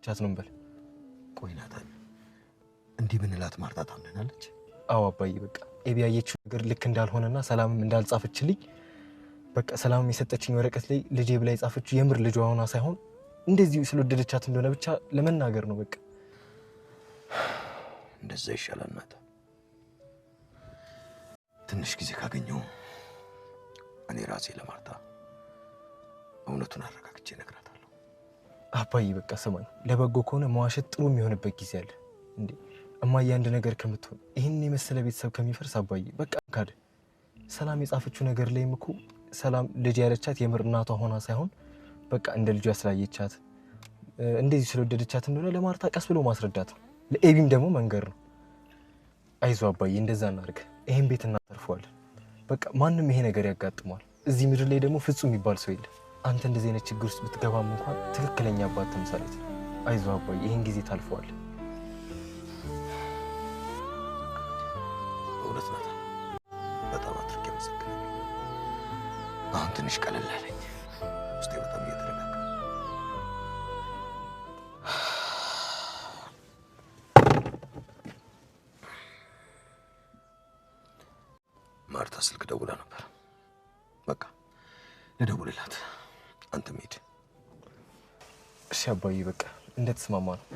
ቻት ነው እንበል ቆይ ናታን እንዲህ ብንላት ማርታ ታምነናለች አዎ አባዬ በቃ ኤቢ ያየችው ነገር ልክ እንዳልሆነና ሰላምም እንዳልጻፈችልኝ በቃ ሰላም የሰጠችኝ ወረቀት ላይ ልጄ ብላ የጻፈችው የምር ልጇ ሆና ሳይሆን እንደዚህ ስለወደደቻት እንደሆነ ብቻ ለመናገር ነው በቃ እንደዛ ይሻላል ናታን ትንሽ ጊዜ ካገኘው እኔ ራሴ ለማርታ እውነቱን አረጋግጬ እነግራታለሁ አባዬ በቃ ሰማኝ ለበጎ ከሆነ መዋሸት ጥሩ የሚሆንበት ጊዜ አለ እንዴ እማዬ አንድ ነገር ከምትሆን ይሄን የመሰለ ቤተሰብ ከሚፈርስ አባዬ በቃ ካደ ሰላም የጻፈችው ነገር ላይም እኮ ሰላም ልጅ ያለቻት የምር እናቷ ሆና ሳይሆን በቃ እንደ ልጇ ስላየቻት እንደዚህ ስለወደደቻት እንደሆነ ለማርታ ቀስ ብሎ ማስረዳት ነው ለኤቢም ደግሞ መንገር ነው አይዞህ አባዬ እንደዛ እናድርግ ይሄን ቤት እናተርፈዋለን በቃ ማንንም ይሄ ነገር ያጋጥማል እዚህ ምድር ላይ ደግሞ ፍጹም የሚባል ሰው የለም አንተ እንደዚህ አይነት ችግር ውስጥ ብትገባም እንኳን ትክክለኛ አባት ተምሳሌት አይዞህ አባዬ ይሄን ጊዜ ታልፈዋለህ እውነት ናት በጣም አድርጌ አመሰግናለሁ አሁን ትንሽ ቀለል አለኝ ውስጤ በጣም እየተረጋጋ ማርታ ስልክ ደውላ ነበር በቃ ልደውልላት አንተም ሂድ እሺ አባዬ በቃ እንደተስማማ ነው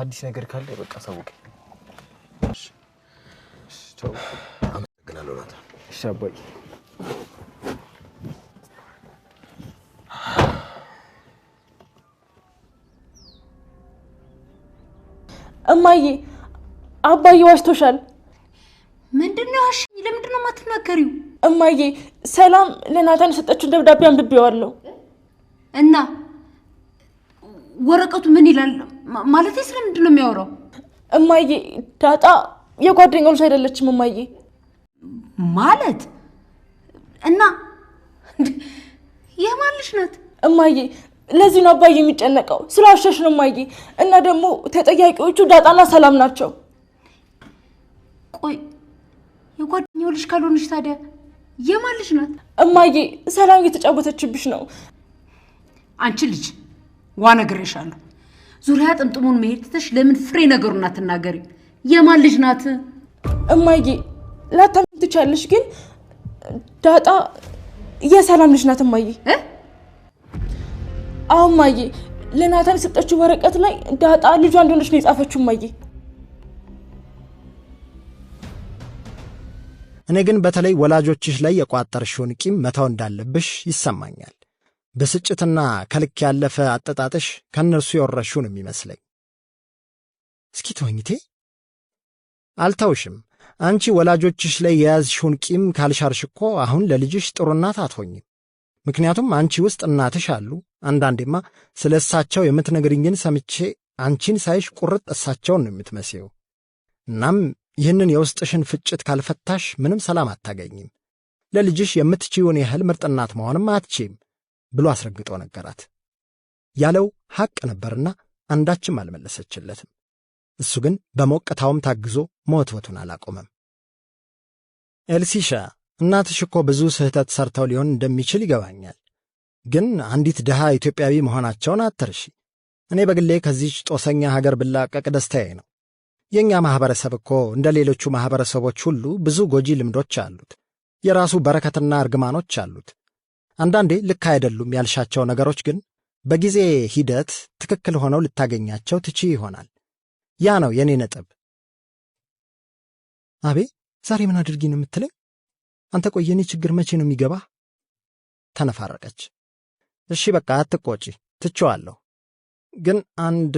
አዲስ ነገር ካለ በቃ ሳውቀኝ እሺ ቻው አመሰግናለሁ ናታን እሺ አባዬ እማዬ አባዬ ዋሽቶሻል ምንድነው አሽኝ ለምንድነው ማትናገሪው እማዬ ሰላም ለናታን የሰጠችውን ደብዳቤ አንብቤዋለሁ እና ወረቀቱ ምን ይላል ማለት ስለምንድነው የሚያወራው እማዬ ዳጣ የጓደኛው ልጅ አይደለችም እማዬ ማለት እና የማን ልጅ ናት እማዬ ለዚህ ነው አባዬ የሚጨነቀው ስላሸሽ ነው እማዬ እና ደግሞ ተጠያቂዎቹ ዳጣና ሰላም ናቸው ቆይ የጓደኛው ልጅ ካልሆነች ታዲያ የማን ልጅ ናት እማዬ ሰላም እየተጫወተችብሽ ነው አንቺ ልጅ ዋ ነግሬሻለሁ ዙሪያ ጥምጥሙን መሄድ ትተሽ ለምን ፍሬ ነገሩን አትናገሪ የማን ልጅ ናት እማዬ ላታምኚ ትቻለሽ ግን ዳጣ የሰላም ልጅ ናት እማዬ አዎ እማዬ ለናታን የሰጠችው ወረቀት ላይ ዳጣ ልጇ እንደሆነች ነው የጻፈችው እማዬ እኔ ግን በተለይ ወላጆችሽ ላይ የቋጠርሽውን ቂም መተው እንዳለብሽ ይሰማኛል በስጭትና ከልክ ያለፈ አጠጣጥሽ ከነርሱ የወረሽው ነው የሚመስለኝ እስኪ ተወኝቴ አልተውሽም አንቺ ወላጆችሽ ላይ የያዝሽውን ቂም ካልሻርሽኮ አሁን ለልጅሽ ጥሩ እናት አትሆኝም ምክንያቱም አንቺ ውስጥ እናትሽ አሉ አንዳንዴማ ስለሳቸው የምትነግሪኝን ሰምቼ አንቺን ሳይሽ ቁርጥ እሳቸውን ነው የምትመስየው እናም ይህንን የውስጥሽን ፍጭት ካልፈታሽ ምንም ሰላም አታገኝም ለልጅሽ የምትችይውን ያህል ምርጥ እናት መሆንም አትችይም ብሎ አስረግጦ ነገራት ያለው ሐቅ ነበርና አንዳችም አልመለሰችለትም እሱ ግን በሞቅታውም ታግዞ ሞትወቱን አላቆመም ኤልሲሻ እናትሽ እኮ ብዙ ስህተት ሰርተው ሊሆን እንደሚችል ይገባኛል ግን አንዲት ድሃ ኢትዮጵያዊ መሆናቸውን አትርሺ እኔ በግሌ ከዚህች ጦሰኛ ሀገር ብላቀቅ ደስታዬ ነው የኛ ማህበረሰብ እኮ እንደ ሌሎቹ ማህበረሰቦች ሁሉ ብዙ ጎጂ ልምዶች አሉት የራሱ በረከትና እርግማኖች አሉት አንዳንዴ ልክ አይደሉም ያልሻቸው ነገሮች ግን በጊዜ ሂደት ትክክል ሆነው ልታገኛቸው ትችይ ይሆናል ያ ነው የኔ ነጥብ አቤ ዛሬ ምን አድርጊ ነው የምትለኝ አንተ ቆይ የኔ ችግር መቼ ነው የሚገባህ ተነፋረቀች እሺ በቃ አትቆጪ ትቼዋለሁ ግን አንድ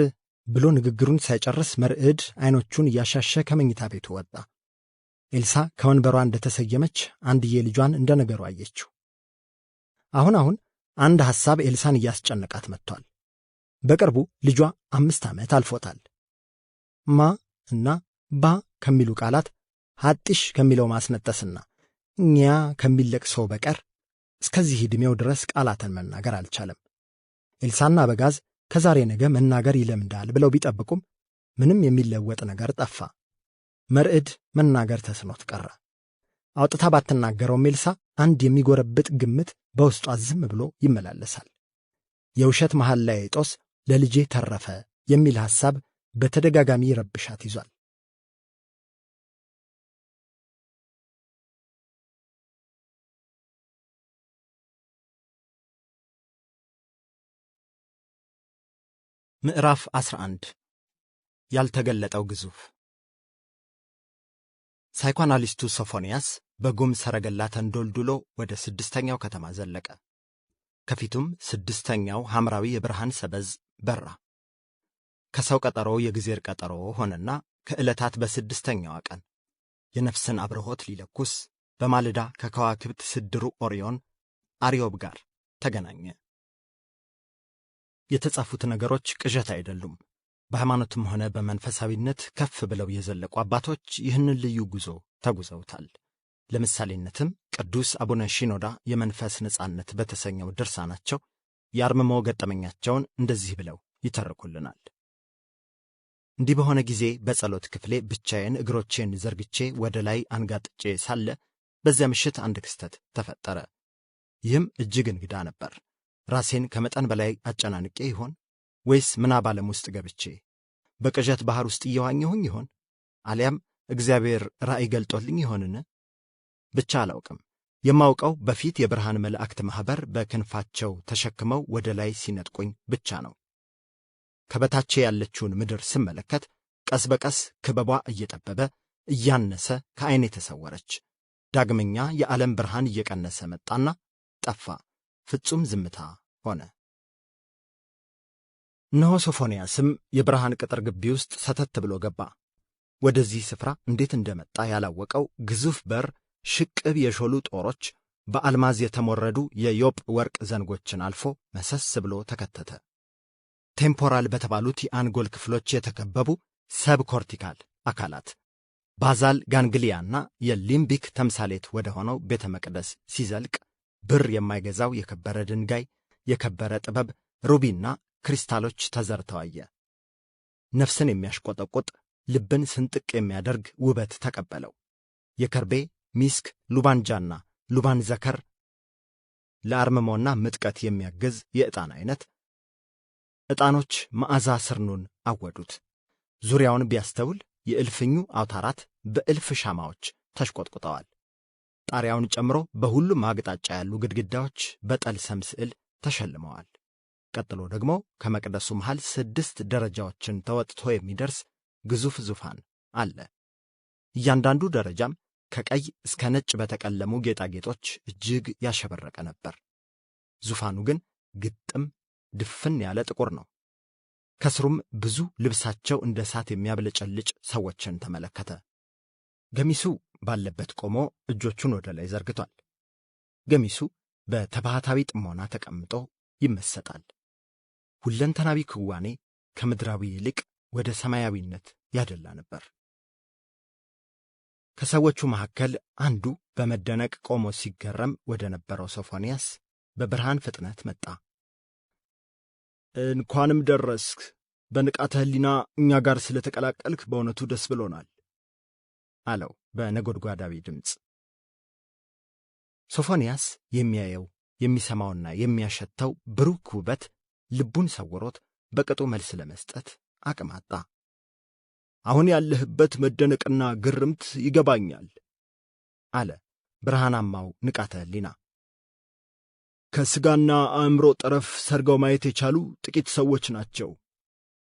ብሎ ንግግሩን ሳይጨርስ መርዕድ አይኖቹን እያሻሸ ከመኝታ ቤቱ ወጣ ኤልሳ ከወንበሯ እንደተሰየመች አንድዬ ልጇን እንደ ነገሩ አየችው አሁን አንድ ሐሳብ ኤልሳን እያስጨነቃት መጥቷል በቅርቡ ልጇ 5 ዓመት አልፎታል ማ እና ባ ከሚሉ ቃላት ሐጢሽ ከሚለው ማስነጠስና እኛ ከሚለቅሰው በቀር እስከዚህ ዕድሜው ድረስ ቃላትን መናገር አልቻለም ኤልሳና በጋዝ ከዛሬ ነገ መናገር ይለምዳል ብለው ቢጠብቁም ምንም የሚለወጥ ነገር ጠፋ መርዕድ መናገር ተስኖት ቀረ አውጥታ ባትናገረውም ኤልሳ አንድ የሚጎረብጥ ግምት በውስጧ ዝም ብሎ ይመላለሳል የውሸት መሐላ ጦስ ለልጄ ተረፈ የሚል ሐሳብ በተደጋጋሚ ይረብሻት ይዟል። ምዕራፍ 11 ያልተገለጠው ግዙፍ። ሳይኮአናሊስቱ ሶፎንያስ በጉም ሰረገላ ተንዶልድሎ ወደ 6ኛው ከተማ ዘለቀ። ከፊቱም 6ኛው ሐምራዊ የብርሃን ሰበዝ በራ። ከሰው ቀጠሮ የጊዜር ቀጠሮ ሆነና ከዕለታት በ6ኛዋ ቀን የነፍስን አብርሆት ሊለኩስ በማለዳ ከከዋክብት ስድሩ ኦሪዮን አርዮብ ጋር ተገናኘ። የተጻፉት ነገሮች ቅዠት አይደሉም። በሃይማኖትም ሆነ በመንፈሳዊነት ከፍ ብለው የዘለቁ አባቶች ይህንን ልዩ ጉዞ ተጉዘውታል። ለምሳሌነትም ቅዱስ አቡነ ሺኖዳ የመንፈስ ነጻነት በተሰኘው ድርሳናቸው የአርምሞ ገጠመኛቸውን እንደዚህ ብለው ይተርኩልናል። እንዲህ በሆነ ጊዜ በጸሎት ክፍሌ ብቻዬን እግሮቼን ዘርግቼ ወደ ላይ አንጋጥጬ ሳለ በዚያ ምሽት አንድ ክስተት ተፈጠረ። ይህም እጅግ እንግዳ ነበር። ራሴን ከመጠን በላይ አጨናንቄ ይሆን ወይስ ምናብ ዓለም ውስጥ ገብቼ በቅዠት ባህር ውስጥ እየዋኘሁኝ ይሆን? አሊያም እግዚአብሔር ራእይ ገልጦልኝ ይሆንን? ብቻ አላውቅም። የማውቀው በፊት የብርሃን መላእክት ማኅበር በክንፋቸው ተሸክመው ወደ ላይ ሲነጥቁኝ ብቻ ነው። ከበታቼ ያለችውን ምድር ስመለከት ቀስ በቀስ ክበቧ እየጠበበ እያነሰ ከዐይኔ ተሰወረች። ዳግመኛ የዓለም ብርሃን እየቀነሰ መጣና ጠፋ። ፍጹም ዝምታ ሆነ። እነሆ ሶፎንያስም የብርሃን ቅጥር ግቢ ውስጥ ሰተት ብሎ ገባ። ወደዚህ ስፍራ እንዴት እንደመጣ ያላወቀው ግዙፍ በር ሽቅብ የሾሉ ጦሮች በአልማዝ የተሞረዱ የዮጵ ወርቅ ዘንጎችን አልፎ መሰስ ብሎ ተከተተ። ቴምፖራል በተባሉት የአንጎል ክፍሎች የተከበቡ ሰብኮርቲካል አካላት ባዛል ጋንግሊያና የሊምቢክ ተምሳሌት ወደ ሆነው ቤተ መቅደስ ሲዘልቅ ብር የማይገዛው የከበረ ድንጋይ፣ የከበረ ጥበብ፣ ሩቢና ክሪስታሎች ተዘርተዋየ። ነፍስን የሚያሽቆጠቁጥ ልብን ስንጥቅ የሚያደርግ ውበት ተቀበለው። የከርቤ ሚስክ፣ ሉባንጃና ሉባን ዘከር ለአርምሞና ምጥቀት የሚያግዝ የዕጣን አይነት ዕጣኖች መዓዛ ስርኑን አወዱት። ዙሪያውን ቢያስተውል የእልፍኙ አውታራት በእልፍ ሻማዎች ተሽቆጥቁጠዋል። ጣሪያውን ጨምሮ በሁሉም አቅጣጫ ያሉ ግድግዳዎች በጠልሰም ስዕል ተሸልመዋል። ቀጥሎ ደግሞ ከመቅደሱ መሃል 6 ደረጃዎችን ተወጥቶ የሚደርስ ግዙፍ ዙፋን አለ። እያንዳንዱ ደረጃም ከቀይ እስከ ነጭ በተቀለሙ ጌጣጌጦች እጅግ ያሸበረቀ ነበር። ዙፋኑ ግን ግጥም ድፍን ያለ ጥቁር ነው። ከስሩም ብዙ ልብሳቸው እንደ እሳት የሚያብለጨልጭ ሰዎችን ተመለከተ። ገሚሱ ባለበት ቆሞ እጆቹን ወደ ላይ ዘርግቷል። ገሚሱ በተባህታዊ ጥሞና ተቀምጦ ይመሰጣል። ሁለንተናዊ ክዋኔ ከምድራዊ ይልቅ ወደ ሰማያዊነት ያደላ ነበር። ከሰዎቹ መካከል አንዱ በመደነቅ ቆሞ ሲገረም ወደ ነበረው ሶፎንያስ በብርሃን ፍጥነት መጣ። እንኳንም ደረስክ። በንቃተ ሕሊና እኛ ጋር ስለተቀላቀልክ በእውነቱ ደስ ብሎናል አለው በነጎድጓዳዊ ድምፅ። ሶፎንያስ የሚያየው የሚሰማውና የሚያሸተው ብሩክ ውበት ልቡን ሰውሮት በቅጡ መልስ ለመስጠት አቅም አጣ። አሁን ያለህበት መደነቅና ግርምት ይገባኛል አለ ብርሃናማው ንቃተ ሕሊና። ከሥጋና አእምሮ ጠረፍ ሰርገው ማየት የቻሉ ጥቂት ሰዎች ናቸው።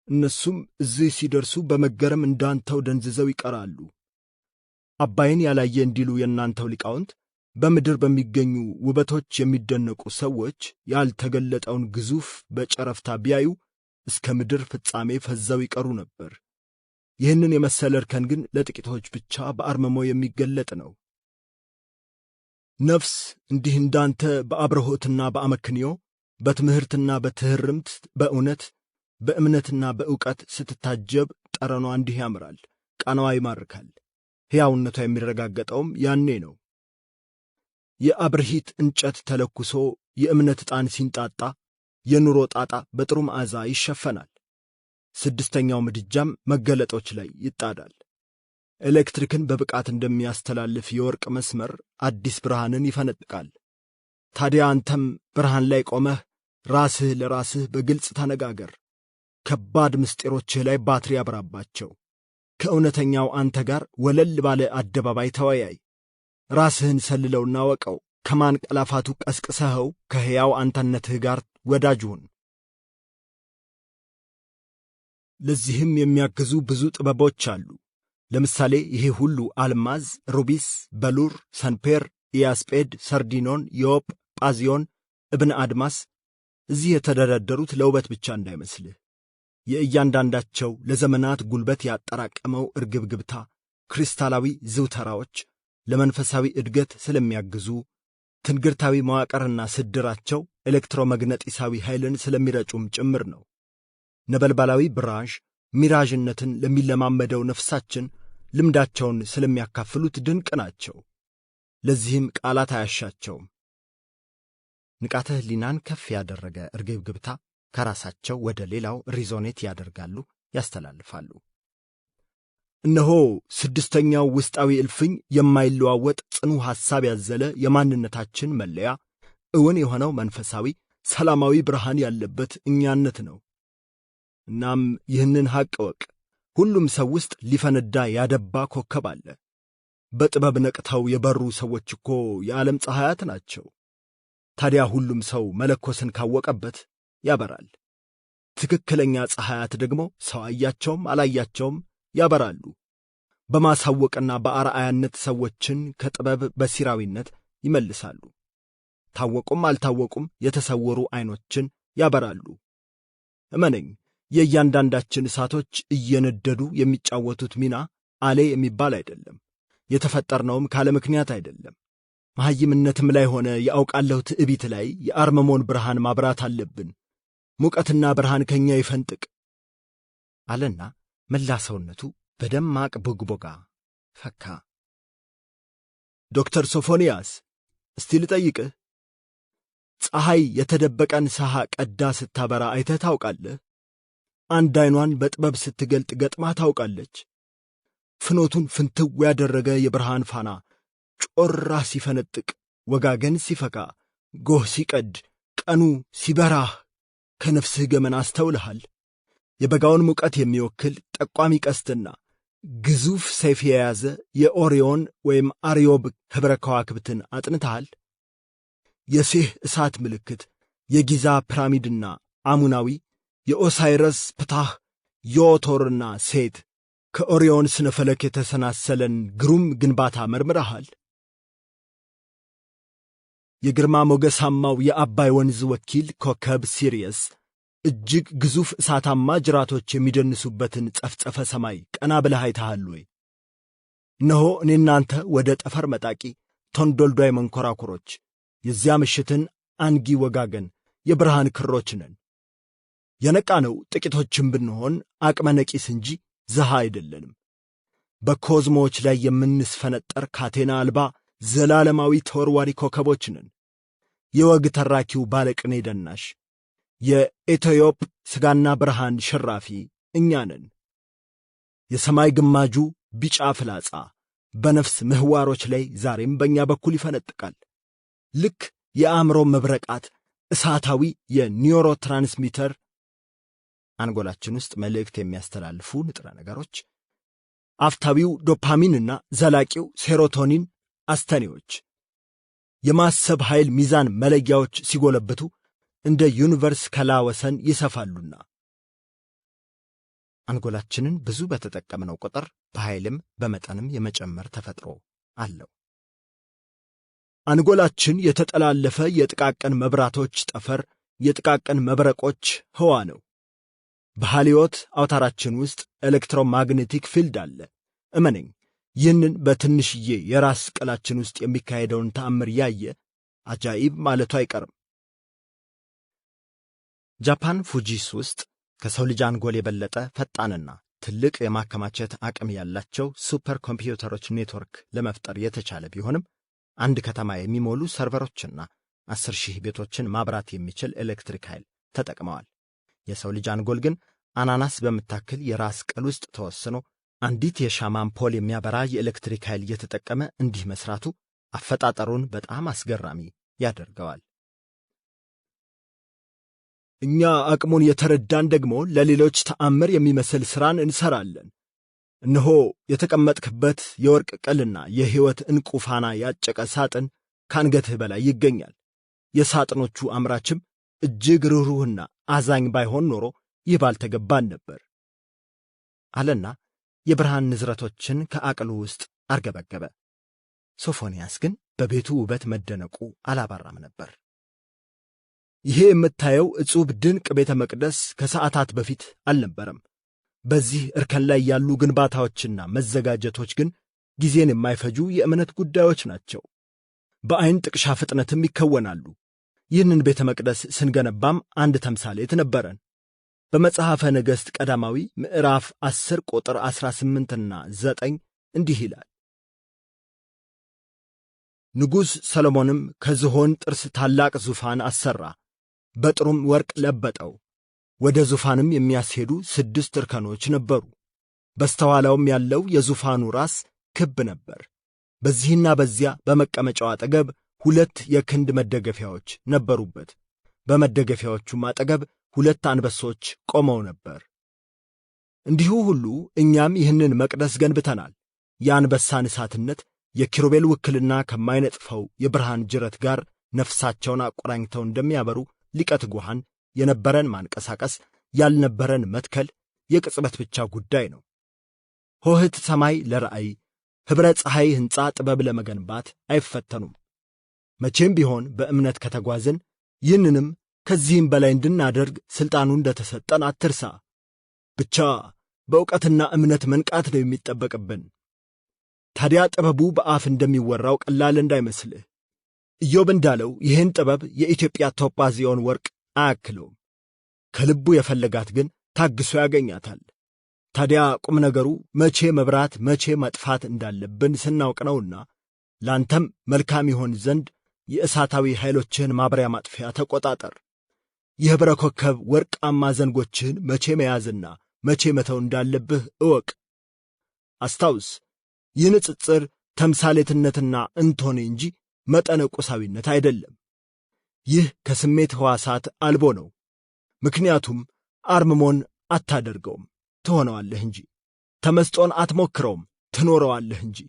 እነሱም እዚህ ሲደርሱ በመገረም እንዳንተው ደንዝዘው ይቀራሉ። አባይን ያላየ እንዲሉ የእናንተው ሊቃውንት በምድር በሚገኙ ውበቶች የሚደነቁ ሰዎች ያልተገለጠውን ግዙፍ በጨረፍታ ቢያዩ እስከ ምድር ፍጻሜ ፈዘው ይቀሩ ነበር። ይህንን የመሰለ እርከን ግን ለጥቂቶች ብቻ በአርምሞ የሚገለጥ ነው። ነፍስ እንዲህ እንዳንተ በአብርሆትና በአመክንዮ በትምህርትና በትህርምት በእውነት በእምነትና በእውቀት ስትታጀብ ጠረኗ እንዲህ ያምራል፣ ቃናዋ ይማርካል። ሕያውነቷ የሚረጋገጠውም ያኔ ነው። የአብርሂት እንጨት ተለኩሶ የእምነት ዕጣን ሲንጣጣ የኑሮ ጣጣ በጥሩ መዓዛ ይሸፈናል። 6ኛው ምድጃም መገለጦች ላይ ይጣዳል። ኤሌክትሪክን በብቃት እንደሚያስተላልፍ የወርቅ መስመር አዲስ ብርሃንን ይፈነጥቃል። ታዲያ አንተም ብርሃን ላይ ቆመህ ራስህ ለራስህ በግልጽ ተነጋገር። ከባድ ምስጢሮችህ ላይ ባትሪ ያብራባቸው። ከእውነተኛው አንተ ጋር ወለል ባለ አደባባይ ተወያይ። ራስህን ሰልለውና ወቀው። ከማንቀላፋቱ ቀስቅሰኸው ከሕያው አንተነትህ ጋር ወዳጅ ሁን። ለዚህም የሚያግዙ ብዙ ጥበቦች አሉ። ለምሳሌ ይሄ ሁሉ አልማዝ፣ ሩቢስ፣ በሉር፣ ሰንፔር፣ ኢያስጴድ፣ ሰርዲኖን፣ ዮጵ፣ ጳዚዮን፣ እብነ አድማስ እዚህ የተደረደሩት ለውበት ብቻ እንዳይመስልህ። የእያንዳንዳቸው ለዘመናት ጉልበት ያጠራቀመው እርግብግብታ ክሪስታላዊ ዝውተራዎች ለመንፈሳዊ እድገት ስለሚያግዙ፣ ትንግርታዊ መዋቅርና ስድራቸው ኤሌክትሮመግነጢሳዊ ኃይልን ስለሚረጩም ጭምር ነው። ነበልባላዊ ብራዥ ሚራዥነትን ለሚለማመደው ነፍሳችን ልምዳቸውን ስለሚያካፍሉት ድንቅ ናቸው። ለዚህም ቃላት አያሻቸውም። ንቃተ ሕሊናን ከፍ ያደረገ እርግብግብታ ከራሳቸው ወደ ሌላው ሪዞኔት ያደርጋሉ፣ ያስተላልፋሉ። እነሆ ስድስተኛው ውስጣዊ እልፍኝ የማይለዋወጥ ጽኑ ሐሳብ ያዘለ የማንነታችን መለያ እውን የሆነው መንፈሳዊ ሰላማዊ ብርሃን ያለበት እኛነት ነው። እናም ይህንን ሐቅ ወቅ። ሁሉም ሰው ውስጥ ሊፈነዳ ያደባ ኮከብ አለ። በጥበብ ነቅተው የበሩ ሰዎች እኮ የዓለም ፀሐያት ናቸው። ታዲያ ሁሉም ሰው መለኮስን ካወቀበት ያበራል። ትክክለኛ ፀሐያት ደግሞ ሰው አያቸውም አላያቸውም ያበራሉ። በማሳወቅና በአርአያነት ሰዎችን ከጥበብ በሲራዊነት ይመልሳሉ። ታወቁም አልታወቁም የተሰወሩ ዐይኖችን ያበራሉ። እመነኝ፣ የእያንዳንዳችን እሳቶች እየነደዱ የሚጫወቱት ሚና አሌ የሚባል አይደለም። የተፈጠርነውም ካለ ምክንያት አይደለም። መሐይምነትም ላይ ሆነ የአውቃለሁ ትዕቢት ላይ የአርመሞን ብርሃን ማብራት አለብን። ሙቀትና ብርሃን ከኛ ይፈንጥቅ አለና መላ ሰውነቱ በደማቅ ቦግቦጋ ፈካ። ዶክተር ሶፎንያስ እስቲ ልጠይቅህ፣ ፀሐይ የተደበቀን ሰሃ ቀዳ ስታበራ አይተህ ታውቃለህ? አንድ ዐይኗን በጥበብ ስትገልጥ ገጥማ ታውቃለች? ፍኖቱን ፍንትው ያደረገ የብርሃን ፋና ጮራ ሲፈነጥቅ፣ ወጋገን ሲፈካ፣ ጎህ ሲቀድ፣ ቀኑ ሲበራህ ከነፍስህ ገመና አስተውልሃል? የበጋውን ሙቀት የሚወክል ጠቋሚ ቀስትና ግዙፍ ሰይፍ የያዘ የኦሪዮን ወይም አርዮብ ኅብረ ከዋክብትን አጥንተሃል? የሴህ እሳት ምልክት የጊዛ ፒራሚድና አሙናዊ የኦሳይረስ ፕታህ ዮቶርና ሴት ከኦሪዮን ስነ ፈለክ የተሰናሰለን ግሩም ግንባታ መርምረሃል? የግርማ ሞገሳማው የአባይ ወንዝ ወኪል ኮከብ ሲሪየስ እጅግ ግዙፍ እሳታማ ጅራቶች የሚደንሱበትን ጸፍጸፈ ሰማይ ቀና ብለህ አይተሃል ወይ? እነሆ እኔናንተ ወደ ጠፈር መጣቂ ቶንዶልዷይ መንኰራኵሮች የዚያ ምሽትን አንጊ ወጋገን የብርሃን ክሮች ነን። የነቃነው ጥቂቶችም ብንሆን አቅመ ነቂስ እንጂ ዘሃ አይደለንም። በኮዝሞዎች ላይ የምንስፈነጠር ካቴና አልባ ዘላለማዊ ተወርዋሪ ኮከቦች ነን። የወግ ተራኪው ባለቅኔ ደናሽ የኢትዮፕ ሥጋና ብርሃን ሽራፊ እኛ ነን። የሰማይ ግማጁ ቢጫ ፍላጻ በነፍስ ምህዋሮች ላይ ዛሬም በእኛ በኩል ይፈነጥቃል። ልክ የአእምሮ መብረቃት እሳታዊ የኒውሮ ትራንስሚተር አንጎላችን ውስጥ መልእክት የሚያስተላልፉ ንጥረ ነገሮች፣ አፍታዊው ዶፓሚንና ዘላቂው ሴሮቶኒን አስተኔዎች የማሰብ ኃይል ሚዛን መለያዎች ሲጎለብቱ እንደ ዩኒቨርስ ከላወሰን ይሰፋሉና አንጎላችንን ብዙ በተጠቀምነው ቁጥር በኃይልም በመጠንም የመጨመር ተፈጥሮ አለው። አንጎላችን የተጠላለፈ የጥቃቅን መብራቶች ጠፈር፣ የጥቃቅን መብረቆች ህዋ ነው። በሃሊዮት አውታራችን ውስጥ ኤሌክትሮማግኔቲክ ፊልድ አለ። እመነኝ፣ ይህንን በትንሽዬ የራስ ቅላችን ውስጥ የሚካሄደውን ተአምር ያየ አጃኢብ ማለቱ አይቀርም። ጃፓን ፉጂስ ውስጥ ከሰው ልጅ አንጎል የበለጠ ፈጣንና ትልቅ የማከማቸት አቅም ያላቸው ሱፐር ኮምፒውተሮች ኔትወርክ ለመፍጠር የተቻለ ቢሆንም አንድ ከተማ የሚሞሉ ሰርቨሮችና 10,000 ቤቶችን ማብራት የሚችል ኤሌክትሪክ ኃይል ተጠቅመዋል። የሰው ልጅ አንጎል ግን አናናስ በምታክል የራስ ቅል ውስጥ ተወስኖ አንዲት የሻማ አምፖል የሚያበራ የኤሌክትሪክ ኃይል እየተጠቀመ እንዲህ መስራቱ አፈጣጠሩን በጣም አስገራሚ ያደርገዋል። እኛ አቅሙን የተረዳን ደግሞ ለሌሎች ተአምር የሚመስል ሥራን እንሠራለን። እነሆ የተቀመጥክበት የወርቅ ቅልና የሕይወት ዕንቁ ፋና ያጨቀ ሳጥን ከአንገትህ በላይ ይገኛል። የሳጥኖቹ አምራችም እጅግ ርኅሩህና አዛኝ ባይሆን ኖሮ ይህ ባልተገባን ነበር አለና የብርሃን ንዝረቶችን ከአቅሉ ውስጥ አርገበገበ። ሶፎንያስ ግን በቤቱ ውበት መደነቁ አላባራም ነበር። ይሄ የምታየው ዕጹብ ድንቅ ቤተ መቅደስ ከሰዓታት በፊት አልነበረም። በዚህ እርከን ላይ ያሉ ግንባታዎችና መዘጋጀቶች ግን ጊዜን የማይፈጁ የእምነት ጉዳዮች ናቸው። በዐይን ጥቅሻ ፍጥነትም ይከወናሉ። ይህንን ቤተ መቅደስ ስንገነባም አንድ ተምሳሌት ነበረን። በመጽሐፈ ነገሥት ቀዳማዊ ምዕራፍ 10 ቁጥር 18ና 9 እንዲህ ይላል። ንጉሥ ሰሎሞንም ከዝሆን ጥርስ ታላቅ ዙፋን አሠራ፣ በጥሩም ወርቅ ለበጠው። ወደ ዙፋንም የሚያስሄዱ 6 እርከኖች ነበሩ። በስተኋላውም ያለው የዙፋኑ ራስ ክብ ነበር። በዚህና በዚያ በመቀመጫው አጠገብ 2 የክንድ መደገፊያዎች ነበሩበት። በመደገፊያዎቹም አጠገብ 2 አንበሶች ቆመው ነበር። እንዲሁ ሁሉ እኛም ይህንን መቅደስ ገንብተናል። የአንበሳን እሳትነት የኪሩቤል ውክልና ከማይነጥፈው የብርሃን ጅረት ጋር ነፍሳቸውን አቆራኝተው እንደሚያበሩ ሊቀ ትጉሃን የነበረን ማንቀሳቀስ ያልነበረን መትከል የቅጽበት ብቻ ጉዳይ ነው። ሆህት ሰማይ ለራእይ ኅብረ ፀሐይ ሕንፃ ጥበብ ለመገንባት አይፈተኑም። መቼም ቢሆን በእምነት ከተጓዝን ይህንንም ከዚህም በላይ እንድናደርግ ሥልጣኑ እንደተሰጠን አትርሳ። ብቻ በእውቀትና እምነት መንቃት ነው የሚጠበቅብን። ታዲያ ጥበቡ በአፍ እንደሚወራው ቀላል እንዳይመስልህ። ኢዮብ እንዳለው ይህን ጥበብ የኢትዮጵያ ቶጳዚዮን ወርቅ አያክለውም። ከልቡ የፈለጋት ግን ታግሶ ያገኛታል። ታዲያ ቁም ነገሩ መቼ መብራት መቼ መጥፋት እንዳለብን ስናውቅ ነውና ላንተም መልካም ይሆን ዘንድ የእሳታዊ ኃይሎችህን ማብሪያ ማጥፊያ ተቆጣጠር። የኅብረ ኮከብ ወርቃማ ዘንጎችህን መቼ መያዝና መቼ መተው እንዳለብህ እወቅ። አስታውስ፣ ይህ ንጽጽር ተምሳሌትነትና እንቶኔ እንጂ መጠነ ቁሳዊነት አይደለም። ይህ ከስሜት ሕዋሳት አልቦ ነው። ምክንያቱም አርምሞን አታደርገውም፣ ትሆነዋለህ እንጂ። ተመስጦን አትሞክረውም፣ ትኖረዋለህ እንጂ።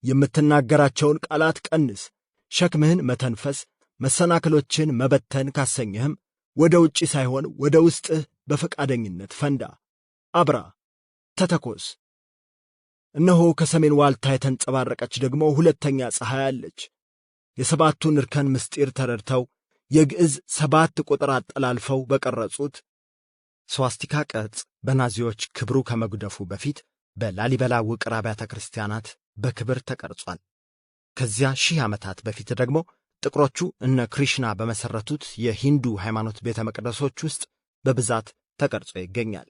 የምትናገራቸውን ቃላት ቀንስ። ሸክምህን መተንፈስ፣ መሰናክሎችን መበተን ካሰኘህም ወደ ውጪ ሳይሆን ወደ ውስጥህ በፈቃደኝነት ፈንዳ፣ አብራ፣ ተተኮስ። እነሆ ከሰሜን ዋልታ የተንጸባረቀች ደግሞ ሁለተኛ ፀሐይ አለች። የሰባቱን እርከን ምስጢር ተረድተው የግዕዝ 7 ቁጥር አጠላልፈው በቀረጹት ስዋስቲካ ቅርጽ በናዚዎች ክብሩ ከመጉደፉ በፊት በላሊበላ ውቅር አብያተ ክርስቲያናት በክብር ተቀርጿል። ከዚያ 1000 ዓመታት በፊት ደግሞ ጥቁሮቹ እነ ክሪሽና በመሠረቱት የሂንዱ ሃይማኖት ቤተ መቅደሶች ውስጥ በብዛት ተቀርጾ ይገኛል።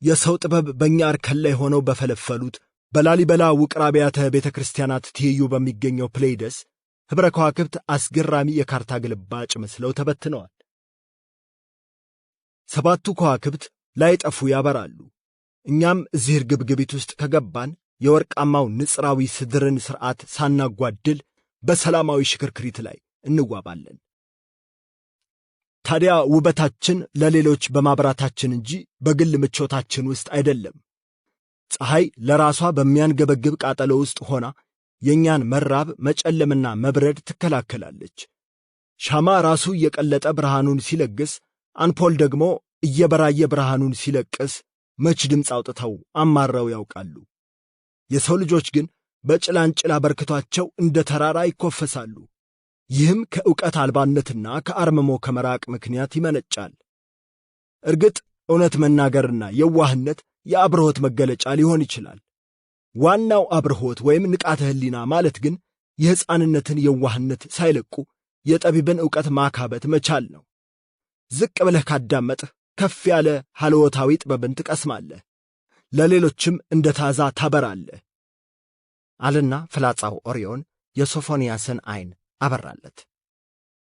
የሰው ጥበብ በእኛ እርከን ላይ ሆነው በፈለፈሉት በላሊበላ ውቅር አብያተ ቤተ ክርስቲያናት ትይዩ በሚገኘው ፕሌይደስ ኅብረ ከዋክብት አስገራሚ የካርታ ግልባጭ መስለው ተበትነዋል። 7ቱ ከዋክብት ላይጠፉ ያበራሉ። እኛም እዚህ ርግብግቢት ውስጥ ከገባን የወርቃማው ንጽራዊ ስድርን ሥርዓት ሳናጓድል በሰላማዊ ሽክርክሪት ላይ እንዋባለን። ታዲያ ውበታችን ለሌሎች በማብራታችን እንጂ በግል ምቾታችን ውስጥ አይደለም። ፀሐይ ለራሷ በሚያንገበግብ ቃጠሎ ውስጥ ሆና የእኛን መራብ መጨለምና መብረድ ትከላከላለች። ሻማ ራሱ እየቀለጠ ብርሃኑን ሲለግስ፣ አንፖል ደግሞ እየበራየ ብርሃኑን ሲለቅስ መች ድምፅ አውጥተው አማረው ያውቃሉ? የሰው ልጆች ግን በጭላንጭል አበርክቷቸው እንደ ተራራ ይኮፈሳሉ። ይህም ከዕውቀት አልባነትና ከአርምሞ ከመራቅ ምክንያት ይመነጫል። እርግጥ እውነት መናገርና የዋህነት የአብርሆት መገለጫ ሊሆን ይችላል። ዋናው አብርሆት ወይም ንቃተ ሕሊና ማለት ግን የሕፃንነትን የዋህነት ሳይለቁ የጠቢብን ዕውቀት ማካበት መቻል ነው። ዝቅ ብለህ ካዳመጥህ ከፍ ያለ ሀልወታዊ ጥበብን ትቀስማለህ፣ ለሌሎችም እንደ ታዛ ታበራለህ አልና ፍላጻው ኦርዮን የሶፎንያስን ዐይን አበራለት።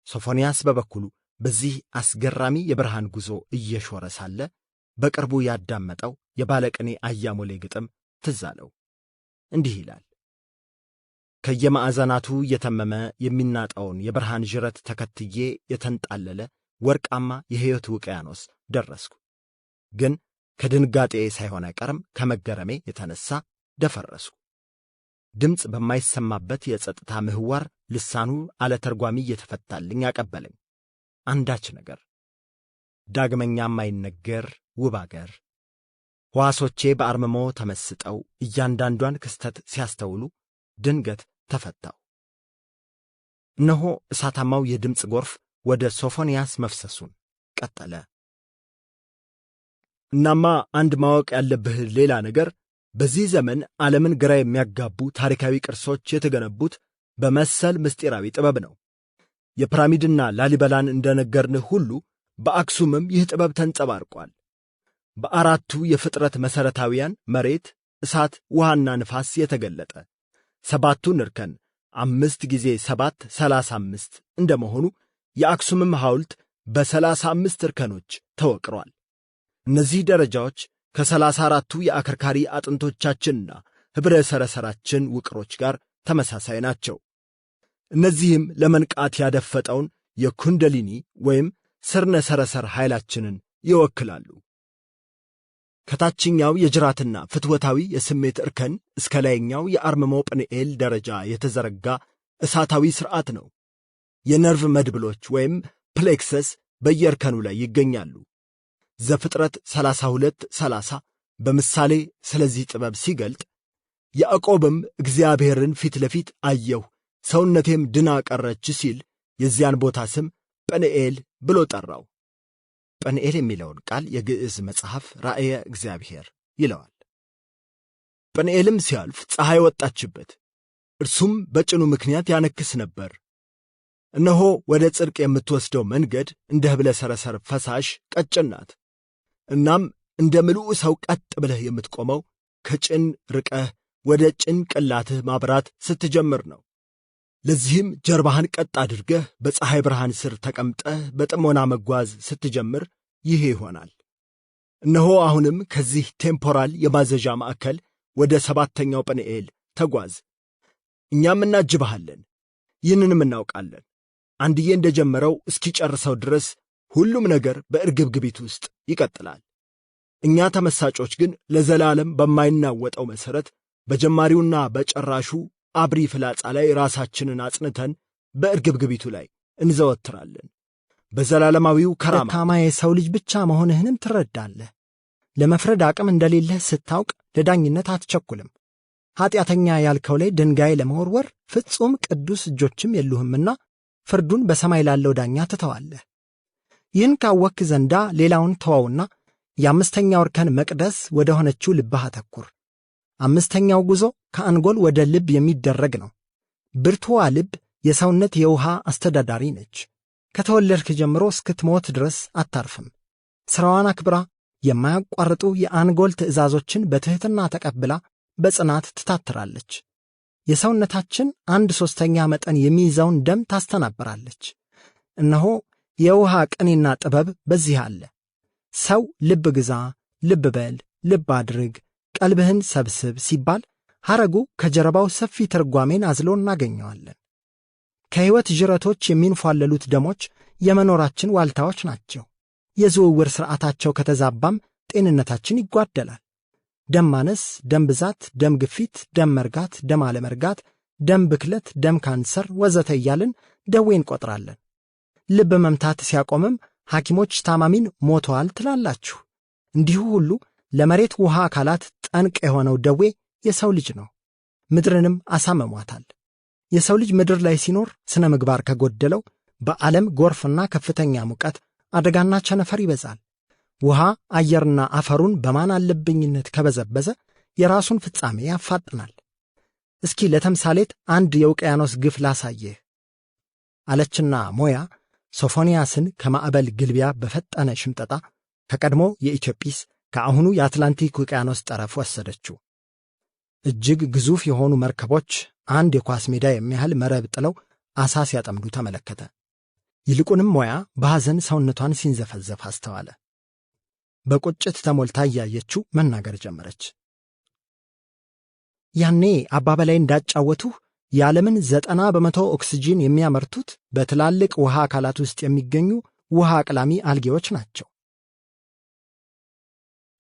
ሶፎንያስ በበኩሉ በዚህ አስገራሚ የብርሃን ጉዞ እየሾረ ሳለ በቅርቡ ያዳመጠው የባለቅኔ አያሞሌ ግጥም ትዝ አለው። እንዲህ ይላል። ከየማዕዘናቱ የተመመ የሚናጠውን የብርሃን ዥረት ተከትዬ የተንጣለለ ወርቃማ የሕይወት ውቅያኖስ ደረስኩ። ግን ከድንጋጤ ሳይሆን አይቀርም ከመገረሜ የተነሳ ደፈረስኩ። ድምፅ በማይሰማበት የጸጥታ ምህዋር ልሳኑ አለተርጓሚ እየተፈታልኝ አቀበለኝ። አንዳች ነገር ዳግመኛ የማይነገር ውብ አገር። ሕዋሶቼ በአርምሞ ተመስጠው እያንዳንዷን ክስተት ሲያስተውሉ ድንገት ተፈታው። እነሆ እሳታማው የድምፅ ጎርፍ ወደ ሶፎንያስ መፍሰሱን ቀጠለ። እናማ አንድ ማወቅ ያለብህ ሌላ ነገር በዚህ ዘመን ዓለምን ግራ የሚያጋቡ ታሪካዊ ቅርሶች የተገነቡት በመሰል ምስጢራዊ ጥበብ ነው። የፒራሚድና ላሊበላን እንደነገርንህ ሁሉ በአክሱምም ይህ ጥበብ ተንጸባርቋል። በአራቱ የፍጥረት መሠረታዊያን መሬት፣ እሳት፣ ውሃና ንፋስ የተገለጠ ሰባቱን እርከን 5 ጊዜ 7 35 እንደመሆኑ የአክሱምም ሐውልት በ35 እርከኖች ተወቅሯል። እነዚህ ደረጃዎች ከ34ቱ የአከርካሪ አጥንቶቻችንና ኅብረ ሰረሰራችን ውቅሮች ጋር ተመሳሳይ ናቸው። እነዚህም ለመንቃት ያደፈጠውን የኩንደሊኒ ወይም ስርነ ሰረሰር ኃይላችንን ይወክላሉ። ከታችኛው የጅራትና ፍትወታዊ የስሜት እርከን እስከ ላይኛው የአርምሞ ጵንኤል ደረጃ የተዘረጋ እሳታዊ ሥርዓት ነው። የነርቭ መድብሎች ወይም ፕሌክሰስ በየእርከኑ ላይ ይገኛሉ። ዘፍጥረት 32:30 በምሳሌ ስለዚህ ጥበብ ሲገልጥ ያዕቆብም እግዚአብሔርን ፊት ለፊት አየሁ፣ ሰውነቴም ድና ቀረች ሲል የዚያን ቦታ ስም ጵንኤል ብሎ ጠራው። ጵንኤል የሚለውን ቃል የግዕዝ መጽሐፍ ራእየ እግዚአብሔር ይለዋል። ጵንኤልም ሲያልፍ ፀሐይ ወጣችበት፣ እርሱም በጭኑ ምክንያት ያነክስ ነበር። እነሆ ወደ ጽድቅ የምትወስደው መንገድ እንደ ህብለ ሰረሰር ፈሳሽ ቀጭን ናት። እናም እንደ ምሉዕ ሰው ቀጥ ብለህ የምትቆመው ከጭን ርቀህ ወደ ጭንቅላትህ ማብራት ስትጀምር ነው። ለዚህም ጀርባህን ቀጥ አድርገህ በፀሐይ ብርሃን ስር ተቀምጠህ በጥሞና መጓዝ ስትጀምር ይህ ይሆናል። እነሆ አሁንም ከዚህ ቴምፖራል የማዘዣ ማዕከል ወደ 7ኛው ጵንኤል ተጓዝ። እኛም እናጅብሃለን፣ ይህንንም እናውቃለን። አንድዬ እንደጀመረው እስኪጨርሰው ድረስ ሁሉም ነገር በእርግብግቢት ውስጥ ይቀጥላል። እኛ ተመሳጮች ግን ለዘላለም በማይናወጠው መሠረት በጀማሪውና በጨራሹ አብሪ ፍላጻ ላይ ራሳችንን አጽንተን በእርግብግቢቱ ላይ እንዘወትራለን። በዘላለማዊው ከራማ ደካማ የሰው ልጅ ብቻ መሆንህንም ትረዳለህ። ለመፍረድ አቅም እንደሌለህ ስታውቅ ለዳኝነት አትቸኩልም። ኀጢአተኛ ያልከው ላይ ድንጋይ ለመወርወር ፍጹም ቅዱስ እጆችም የሉህምና ፍርዱን በሰማይ ላለው ዳኛ ትተዋለህ። ይህን ካወክ ዘንዳ ሌላውን ተዋውና የአምስተኛው እርከን መቅደስ ወደ ሆነችው ልብህ አተኩር። አምስተኛው ጉዞ ከአንጎል ወደ ልብ የሚደረግ ነው። ብርቱዋ ልብ የሰውነት የውሃ አስተዳዳሪ ነች። ከተወለድክ ጀምሮ እስክትሞት ድረስ አታርፍም። ሥራዋን አክብራ የማያቋርጡ የአንጎል ትእዛዞችን በትሕትና ተቀብላ በጽናት ትታትራለች። የሰውነታችን 1/3 መጠን የሚይዘውን ደም ታስተናብራለች። እነሆ የውሃ ቅኔና ጥበብ በዚህ አለ። ሰው ልብ ግዛ፣ ልብ በል፣ ልብ አድርግ፣ ቀልብህን ሰብስብ ሲባል ሐረጉ ከጀርባው ሰፊ ትርጓሜን አዝሎ እናገኘዋለን። ከሕይወት ጅረቶች የሚንፏለሉት ደሞች የመኖራችን ዋልታዎች ናቸው። የዝውውር ሥርዓታቸው ከተዛባም ጤንነታችን ይጓደላል። ደም ማነስ፣ ደም ብዛት፣ ደም ግፊት፣ ደም መርጋት፣ ደም አለመርጋት፣ ደም ብክለት፣ ደም ካንሰር ወዘተ እያልን ደዌ እንቆጥራለን። ልብ መምታት ሲያቆምም ሐኪሞች ታማሚን ሞተዋል ትላላችሁ። እንዲሁ ሁሉ ለመሬት ውሃ አካላት ጠንቅ የሆነው ደዌ የሰው ልጅ ነው። ምድርንም አሳመሟታል። የሰው ልጅ ምድር ላይ ሲኖር ስነ ምግባር ከጎደለው በዓለም ጎርፍና ከፍተኛ ሙቀት፣ አደጋና ቸነፈር ይበዛል። ውሃ አየርና አፈሩን በማን አለብኝነት ከበዘበዘ የራሱን ፍጻሜ ያፋጥናል። እስኪ ለተምሳሌት አንድ የውቅያኖስ ግፍ ላሳየህ አለችና ሞያ ሶፎንያስን ከማዕበል ግልቢያ በፈጠነ ሽምጠጣ ከቀድሞ የኢትዮጵስ ከአሁኑ የአትላንቲክ ውቅያኖስ ጠረፍ ወሰደችው። እጅግ ግዙፍ የሆኑ መርከቦች አንድ የኳስ ሜዳ የሚያህል መረብ ጥለው ዓሣ ሲያጠምዱ ተመለከተ። ይልቁንም ሞያ በሐዘን ሰውነቷን ሲንዘፈዘፍ አስተዋለ። በቁጭት ተሞልታ እያየችው መናገር ጀመረች። ያኔ አባበላይ እንዳጫወቱህ የዓለምን 90% ኦክስጂን የሚያመርቱት በትላልቅ ውሃ አካላት ውስጥ የሚገኙ ውሃ አቅላሚ አልጌዎች ናቸው።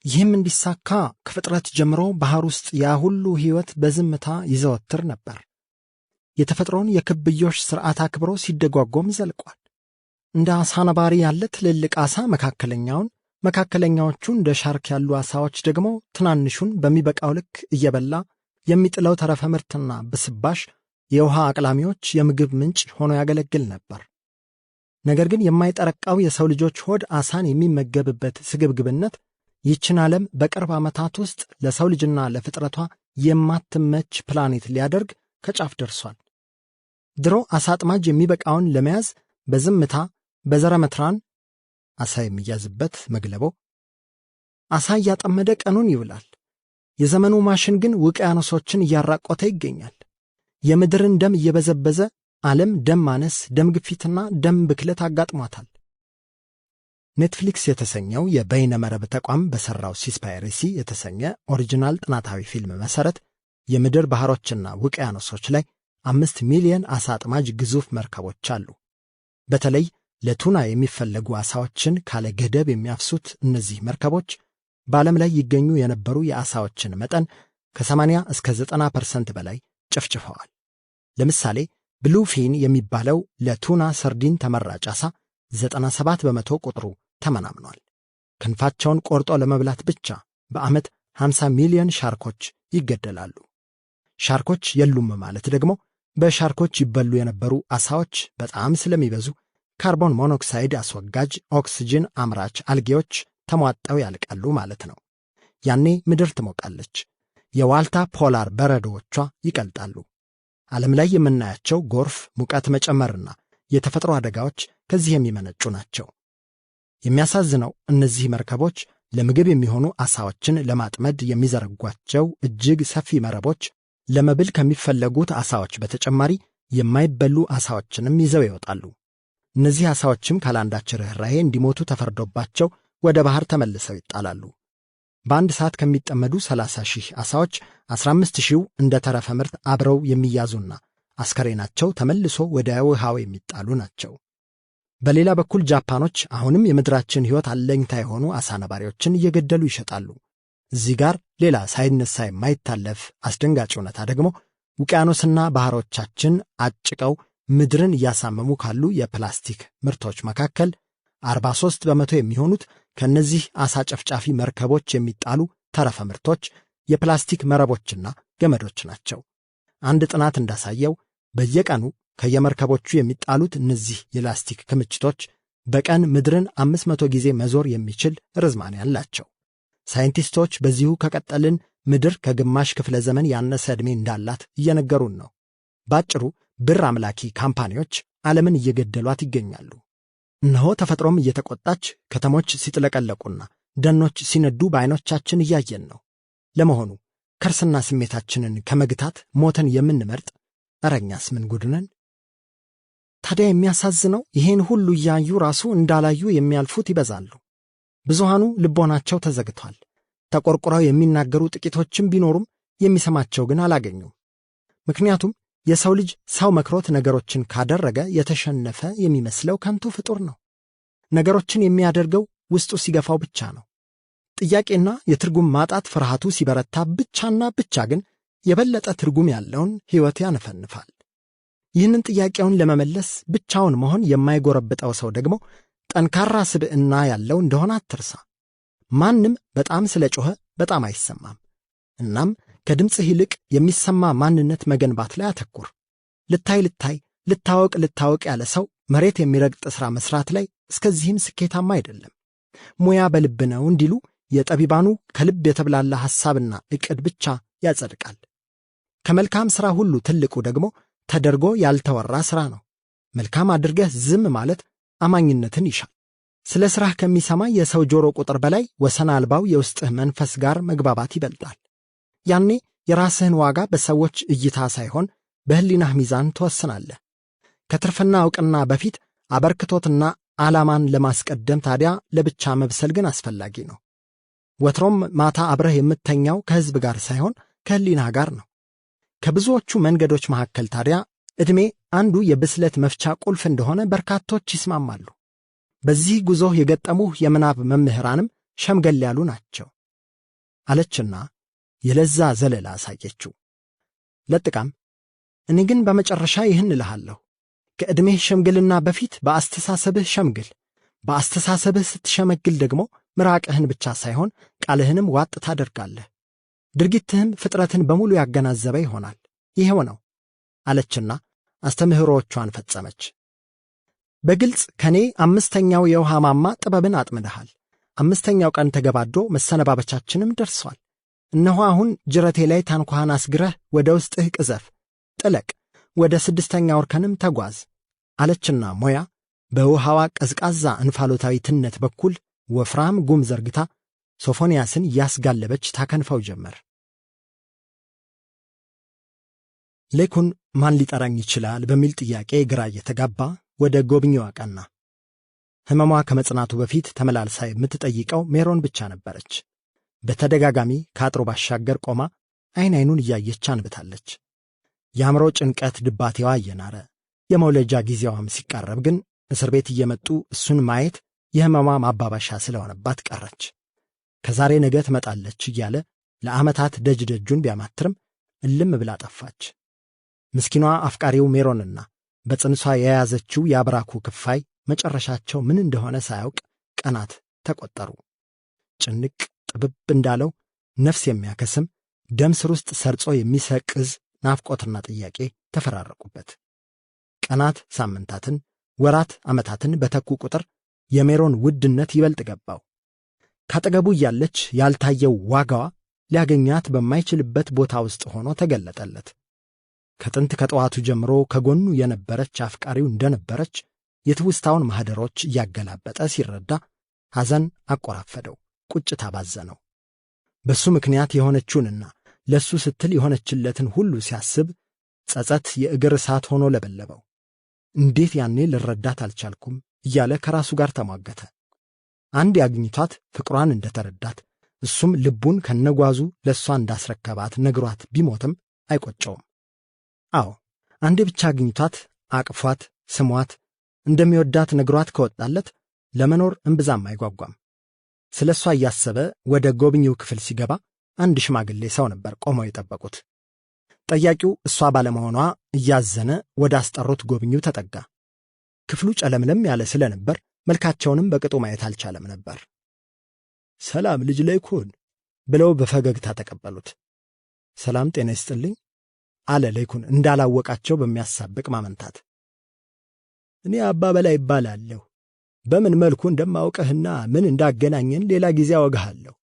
ይህም እንዲሳካ ከፍጥረት ጀምሮ ባህር ውስጥ ያ ሁሉ ሕይወት በዝምታ ይዘወትር ነበር። የተፈጥሮን የክብዮሽ ሥርዓት አክብሮ ሲደጓጎም ዘልቋል። እንደ ዓሣ ነባሪ ያለ ትልልቅ ዓሣ መካከለኛዎቹ እንደ ሻርክ ያሉ ዓሣዎች ደግሞ ትናንሹን በሚበቃው ልክ እየበላ የሚጥለው ተረፈ ምርትና ብስባሽ የውሃ አቅላሚዎች የምግብ ምንጭ ሆኖ ያገለግል ነበር። ነገር ግን የማይጠረቃው የሰው ልጆች ሆድ ዓሣን የሚመገብበት ስግብግብነት ይህችን ዓለም በቅርብ ዓመታት ውስጥ ለሰው ልጅና ለፍጥረቷ የማትመች ፕላኔት ሊያደርግ ከጫፍ ደርሷል። ድሮ ዓሣ አጥማጅ የሚበቃውን ለመያዝ በዝምታ በዘረመትራን ዓሣ የሚያዝበት መግለቦ ዓሣ እያጠመደ ቀኑን ይውላል። የዘመኑ ማሽን ግን ውቅያኖሶችን እያራቆተ ይገኛል። የምድርን ደም እየበዘበዘ ዓለም ደም ማነስ፣ ደም ግፊትና ደም ብክለት አጋጥሟታል። ኔትፍሊክስ የተሰኘው የበይነ መረብ ተቋም በሠራው ሲስፓይሬሲ የተሰኘ ኦሪጂናል ጥናታዊ ፊልም መሠረት የምድር ባሕሮችና ውቅያኖሶች ላይ 5 ሚሊዮን ዓሣ አጥማጅ ግዙፍ መርከቦች አሉ። በተለይ ለቱና የሚፈለጉ ዓሣዎችን ካለ ገደብ የሚያፍሱት እነዚህ መርከቦች በዓለም ላይ ይገኙ የነበሩ የዓሣዎችን መጠን ከ80 እስከ 90% በላይ ጨፍጭፈዋል። ለምሳሌ ብሉፊን የሚባለው ለቱና ሰርዲን ተመራጭ ዓሣ 97 በመቶ ቁጥሩ ተመናምኗል። ክንፋቸውን ቆርጦ ለመብላት ብቻ በዓመት 50 ሚሊዮን ሻርኮች ይገደላሉ። ሻርኮች የሉም ማለት ደግሞ በሻርኮች ይበሉ የነበሩ ዓሣዎች በጣም ስለሚበዙ ካርቦን ሞኖክሳይድ አስወጋጅ ኦክስጅን አምራች አልጌዎች ተሟጠው ያልቃሉ ማለት ነው። ያኔ ምድር ትሞቃለች፣ የዋልታ ፖላር በረዶዎቿ ይቀልጣሉ። ዓለም ላይ የምናያቸው ጎርፍ፣ ሙቀት መጨመርና የተፈጥሮ አደጋዎች ከዚህ የሚመነጩ ናቸው። የሚያሳዝነው እነዚህ መርከቦች ለምግብ የሚሆኑ ዓሣዎችን ለማጥመድ የሚዘረጓቸው እጅግ ሰፊ መረቦች ለመብል ከሚፈለጉት ዓሣዎች በተጨማሪ የማይበሉ ዓሣዎችንም ይዘው ይወጣሉ። እነዚህ ዓሣዎችም ካላንዳች ርኅራኄ እንዲሞቱ ተፈርዶባቸው ወደ ባህር ተመልሰው ይጣላሉ። በአንድ ሰዓት ከሚጠመዱ 30,000 ዓሣዎች 15,000 እንደ ተረፈ ምርት አብረው የሚያዙና አስከሬናቸው ተመልሶ ወደ ውሃው የሚጣሉ ናቸው። በሌላ በኩል ጃፓኖች አሁንም የምድራችን ሕይወት አለኝታ የሆኑ ዓሣ ነባሪዎችን እየገደሉ ይሸጣሉ። እዚህ ጋር ሌላ ሳይነሳ የማይታለፍ አስደንጋጭ እውነታ ደግሞ ውቅያኖስና ባሕሮቻችን አጭቀው ምድርን እያሳመሙ ካሉ የፕላስቲክ ምርቶች መካከል 43 በመቶ የሚሆኑት ከእነዚህ ዓሣ ጨፍጫፊ መርከቦች የሚጣሉ ተረፈ ምርቶች የፕላስቲክ መረቦችና ገመዶች ናቸው። አንድ ጥናት እንዳሳየው በየቀኑ ከየመርከቦቹ የሚጣሉት እነዚህ የላስቲክ ክምችቶች በቀን ምድርን 500 ጊዜ መዞር የሚችል ርዝማኔ አላቸው። ሳይንቲስቶች በዚሁ ከቀጠልን ምድር ከግማሽ ክፍለ ዘመን ያነሰ ዕድሜ እንዳላት እየነገሩን ነው። ባጭሩ ብር አምላኪ ካምፓኒዎች ዓለምን እየገደሏት ይገኛሉ። እነሆ ተፈጥሮም እየተቆጣች ከተሞች ሲጥለቀለቁና ደኖች ሲነዱ በዓይኖቻችን እያየን ነው። ለመሆኑ ከርስና ስሜታችንን ከመግታት ሞትን የምንመርጥ እረኛስ ምን ጉድ ነን? ታዲያ የሚያሳዝነው ይሄን ሁሉ እያዩ ራሱ እንዳላዩ የሚያልፉት ይበዛሉ። ብዙሃኑ ልቦናቸው ተዘግቷል። ተቆርቁረው የሚናገሩ ጥቂቶችም ቢኖሩም የሚሰማቸው ግን አላገኙም። ምክንያቱም የሰው ልጅ ሰው መክሮት ነገሮችን ካደረገ የተሸነፈ የሚመስለው ከንቱ ፍጡር ነው። ነገሮችን የሚያደርገው ውስጡ ሲገፋው ብቻ ነው። ጥያቄና የትርጉም ማጣት ፍርሃቱ ሲበረታ ብቻና ብቻ ግን የበለጠ ትርጉም ያለውን ሕይወት ያነፈንፋል። ይህንን ጥያቄውን ለመመለስ ብቻውን መሆን የማይጎረብጠው ሰው ደግሞ ጠንካራ ስብዕና ያለው እንደሆነ አትርሳ። ማንም በጣም ስለ ጮኸ በጣም አይሰማም። እናም ከድምፅህ ይልቅ የሚሰማ ማንነት መገንባት ላይ አተኩር። ልታይ ልታወቅ ያለ ሰው መሬት የሚረግጥ ሥራ መሥራት ላይ እስከዚህም ስኬታማ አይደለም። ሙያ በልብ ነው እንዲሉ የጠቢባኑ ከልብ የተብላላ ሐሳብና ዕቅድ ብቻ ያጸድቃል። ከመልካም ሥራ ሁሉ ትልቁ ደግሞ ተደርጎ ያልተወራ ሥራ ነው። መልካም አድርገህ ዝም ማለት አማኝነትን ይሻል። ስለ ሥራህ ከሚሰማ የሰው ጆሮ ቁጥር በላይ ወሰን አልባው የውስጥህ መንፈስ ጋር መግባባት ይበልጣል። ያኔ የራስህን ዋጋ በሰዎች እይታ ሳይሆን በሕሊናህ ሚዛን ትወስናለህ። ከትርፍና ዕውቅና በፊት አበርክቶትና ዓላማን ለማስቀደም ታዲያ ለብቻ መብሰል ግን አስፈላጊ ነው። ወትሮም ማታ አብረህ የምተኛው ከሕዝብ ጋር ሳይሆን ከሕሊናህ ጋር ነው። ከብዙዎቹ መንገዶች መካከል ታዲያ ዕድሜ አንዱ የብስለት መፍቻ ቁልፍ እንደሆነ በርካቶች ይስማማሉ። በዚህ ጉዞህ የገጠሙህ የምናብ መምህራንም ሸምገል ያሉ ናቸው አለችና የለዛ ዘለላ አሳየችው። ለጥቃም እኔ ግን በመጨረሻ ይህን እልሃለሁ፣ ከዕድሜህ ሸምግልና በፊት በአስተሳሰብህ ሸምግል። በአስተሳሰብህ ስትሸመግል ደግሞ ምራቅህን ብቻ ሳይሆን ቃልህንም ዋጥ ታደርጋለህ። ድርጊትህም ፍጥረትን በሙሉ ያገናዘበ ይሆናል። ይሄው ነው አለችና አስተምህሮዎቿን ፈጸመች። በግልጽ ከኔ 5ኛው የውሃ ማማ ጥበብን አጥምደሃል። 5ኛው ቀን ተገባዶ መሰነባበቻችንም ደርሷል። እነሆ አሁን ጅረቴ ላይ ታንኳህን አስግረህ ወደ ውስጥህ ቅዘፍ፣ ጥለቅ፣ ወደ 6ኛው እርከንም ተጓዝ አለችና ሞያ በውሃዋ ቀዝቃዛ እንፋሎታዊ ትነት በኩል ወፍራም ጉም ዘርግታ ሶፎንያስን ያስጋለበች ታከንፈው ጀመር። ሌኩን ማን ሊጠራኝ ይችላል በሚል ጥያቄ ግራ እየተጋባ ወደ ጎብኚው አቀና። ሕመሟ ከመጽናቱ በፊት ተመላልሳ የምትጠይቀው ሜሮን ብቻ ነበረች። በተደጋጋሚ ከአጥሩ ባሻገር ቆማ አይኑን እያየች አንብታለች። የአእምሮ ጭንቀት ድባቴዋ እየናረ የመውለጃ ጊዜዋም ሲቃረብ ግን እስር ቤት እየመጡ እሱን ማየት የሕመሟ ማባባሻ ስለሆነባት ቀረች። ከዛሬ ነገ ትመጣለች እያለ ለዓመታት ደጅ ደጁን ቢያማትርም እልም ብላ ጠፋች። ምስኪኗ አፍቃሪው ሜሮንና በጽንሷ የያዘችው የአብራኩ ክፋይ መጨረሻቸው ምን እንደሆነ ሳያውቅ ቀናት ተቆጠሩ። ጭንቅ ጥብብ እንዳለው ነፍስ የሚያከስም ደም ስር ውስጥ ሰርጾ የሚሰቅዝ ናፍቆትና ጥያቄ ተፈራረቁበት። ቀናት ሳምንታትን፣ ወራት ዓመታትን በተኩ ቁጥር የሜሮን ውድነት ይበልጥ ገባው። ካጠገቡ እያለች ያልታየው ዋጋዋ ሊያገኛት በማይችልበት ቦታ ውስጥ ሆኖ ተገለጠለት። ከጥንት ከጠዋቱ ጀምሮ ከጎኑ የነበረች አፍቃሪው እንደነበረች የትውስታውን ማኅደሮች እያገላበጠ ሲረዳ ሐዘን አቆራፈደው፣ ቁጭት አባዘነው። በሱ ምክንያት የሆነችውንና ለሱ ስትል የሆነችለትን ሁሉ ሲያስብ ጸጸት የእግር እሳት ሆኖ ለበለበው። እንዴት ያኔ ልረዳት አልቻልኩም እያለ ከራሱ ጋር ተሟገተ። አንድ ያግኝቷት ፍቅሯን እንደተረዳት እሱም ልቡን ከነጓዙ ለሷ እንዳስረከባት ነግሯት ቢሞትም አይቆጨውም። አዎ አንዴ ብቻ አግኝቷት አቅፏት ስሟት እንደሚወዳት ነግሯት ከወጣለት ለመኖር እምብዛም አይጓጓም። ስለሷ እያሰበ ወደ ጎብኚው ክፍል ሲገባ አንድ ሽማግሌ ሰው ነበር ቆመው የጠበቁት። ጠያቂው እሷ ባለመሆኗ እያዘነ ወደ አስጠሩት ጎብኚው ተጠጋ። ክፍሉ ጨለምለም ያለ ስለነበር መልካቸውንም በቅጡ ማየት አልቻለም ነበር። ሰላም ልጅ ሌኩን ብለው በፈገግታ ተቀበሉት። ሰላም ጤና ይስጥልኝ አለ ሌኩን እንዳላወቃቸው በሚያሳብቅ ማመንታት። እኔ አባ በላይ ይባላለሁ። በምን መልኩ እንደማውቀህና ምን እንዳገናኘን ሌላ ጊዜ አወጋሃለሁ።